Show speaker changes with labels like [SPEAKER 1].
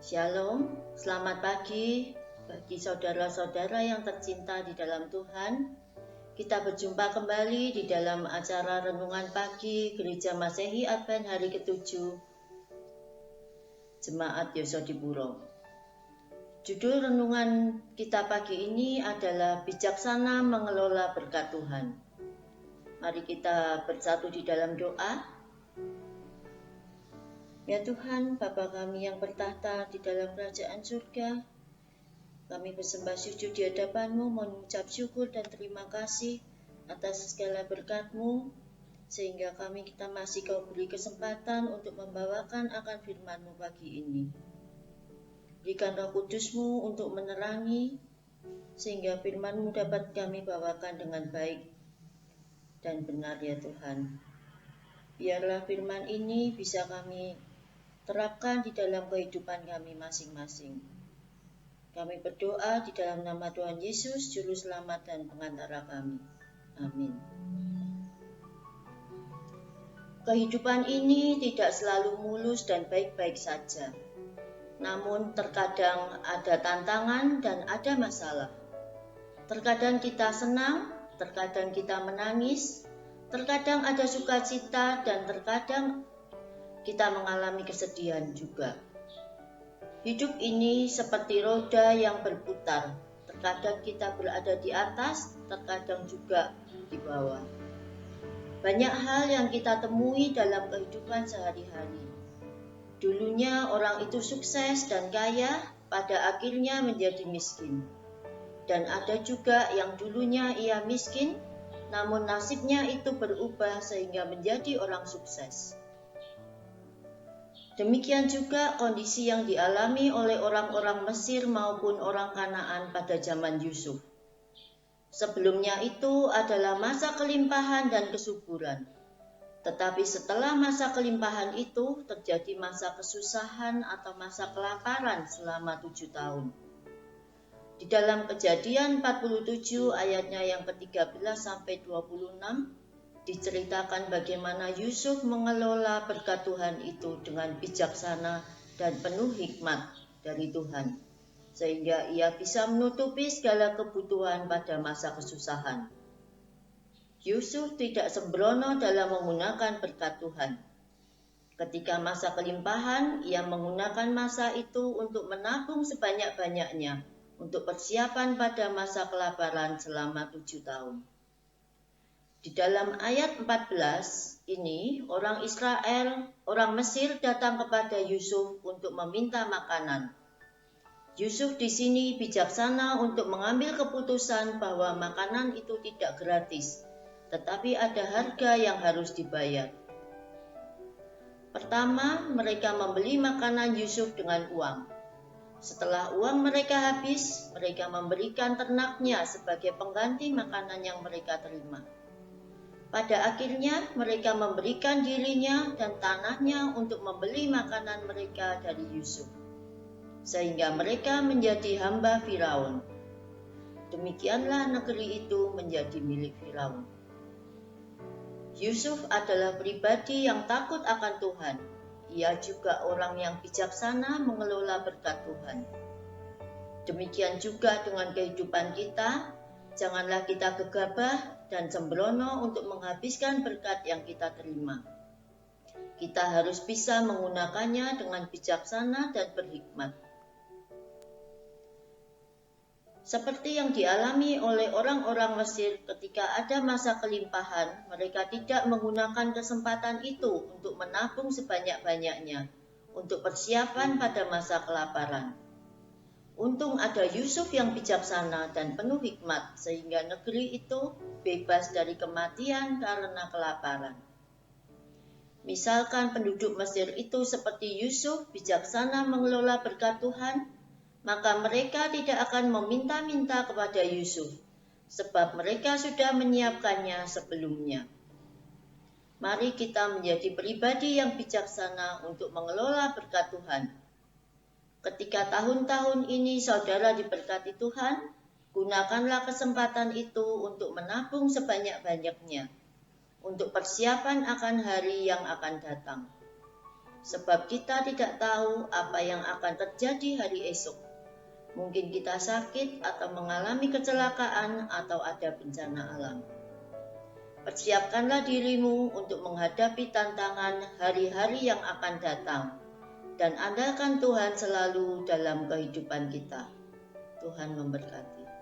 [SPEAKER 1] Shalom, selamat pagi bagi saudara-saudara yang tercinta di dalam Tuhan. Kita berjumpa kembali di dalam acara Renungan Pagi Gereja Masehi Advent hari ke-7 Jemaat Yosodipuro. Judul renungan kita pagi ini adalah Bijaksana Mengelola Berkat Tuhan. Mari kita bersatu di dalam doa. Ya Tuhan, Bapa kami yang bertahta di dalam kerajaan surga, kami bersembah sujud di hadapan-Mu, mengucap syukur dan terima kasih atas segala berkat-Mu, sehingga kita masih Kau beri kesempatan untuk membawakan akan firman-Mu pagi ini. Berikan Roh Kudus-Mu untuk menerangi, sehingga firman-Mu dapat kami bawakan dengan baik dan benar ya Tuhan. Biarlah firman ini bisa kami terapkan di dalam kehidupan kami masing-masing. Kami berdoa di dalam nama Tuhan Yesus, Juru Selamat dan Pengantara kami. Amin. Kehidupan ini tidak selalu mulus dan baik-baik saja. Namun terkadang ada tantangan dan ada masalah. Terkadang kita senang, terkadang kita menangis, terkadang ada sukacita dan terkadang kita mengalami kesedihan juga. Hidup ini seperti roda yang berputar. Terkadang kita berada di atas, terkadang juga di bawah. Banyak hal yang kita temui dalam kehidupan sehari-hari. Dulunya orang itu sukses dan kaya, pada akhirnya menjadi miskin. Dan ada juga yang dulunya ia miskin, namun nasibnya itu berubah sehingga menjadi orang sukses. Demikian juga kondisi yang dialami oleh orang-orang Mesir maupun orang Kanaan pada zaman Yusuf. Sebelumnya itu adalah masa kelimpahan dan kesuburan. Tetapi setelah masa kelimpahan itu terjadi masa kesusahan atau masa kelaparan selama 7 tahun. Di dalam Kejadian 47 ayatnya yang ke-13 sampai 26 diceritakan bagaimana Yusuf mengelola berkat Tuhan itu dengan bijaksana dan penuh hikmat dari Tuhan, sehingga ia bisa menutupi segala kebutuhan pada masa kesusahan. Yusuf tidak sembrono dalam menggunakan berkat Tuhan. Ketika masa kelimpahan, ia menggunakan masa itu untuk menabung sebanyak-banyaknya untuk persiapan pada masa kelaparan selama 7 tahun. Di dalam ayat 14 ini, orang Israel, orang Mesir datang kepada Yusuf untuk meminta makanan. Yusuf di sini bijaksana untuk mengambil keputusan bahwa makanan itu tidak gratis, tetapi ada harga yang harus dibayar. Pertama, mereka membeli makanan Yusuf dengan uang. Setelah uang mereka habis, mereka memberikan ternaknya sebagai pengganti makanan yang mereka terima. Pada akhirnya mereka memberikan dirinya dan tanahnya untuk membeli makanan mereka dari Yusuf, sehingga mereka menjadi hamba Firaun. Demikianlah negeri itu menjadi milik Firaun. Yusuf adalah pribadi yang takut akan Tuhan. Ia juga orang yang bijaksana mengelola berkat Tuhan. Demikian juga dengan kehidupan kita. Janganlah kita gegabah dan sembrono untuk menghabiskan berkat yang kita terima. Kita harus bisa menggunakannya dengan bijaksana dan berhikmat. Seperti yang dialami oleh orang-orang Mesir ketika ada masa kelimpahan, mereka tidak menggunakan kesempatan itu untuk menabung sebanyak-banyaknya untuk persiapan pada masa kelaparan. Untung ada Yusuf yang bijaksana dan penuh hikmat sehingga negeri itu bebas dari kematian karena kelaparan. Misalkan penduduk Mesir itu seperti Yusuf bijaksana mengelola berkat Tuhan, maka mereka tidak akan meminta-minta kepada Yusuf, sebab mereka sudah menyiapkannya sebelumnya. Mari kita menjadi pribadi yang bijaksana untuk mengelola berkat Tuhan. Ketika tahun-tahun ini saudara diberkati Tuhan, gunakanlah kesempatan itu untuk menabung sebanyak-banyaknya, untuk persiapan akan hari yang akan datang. sebab kita tidak tahu apa yang akan terjadi hari esok. Mungkin kita sakit atau mengalami kecelakaan atau ada bencana alam. Persiapkanlah dirimu untuk menghadapi tantangan hari-hari yang akan datang dan andalkan Tuhan selalu dalam kehidupan kita. Tuhan memberkati.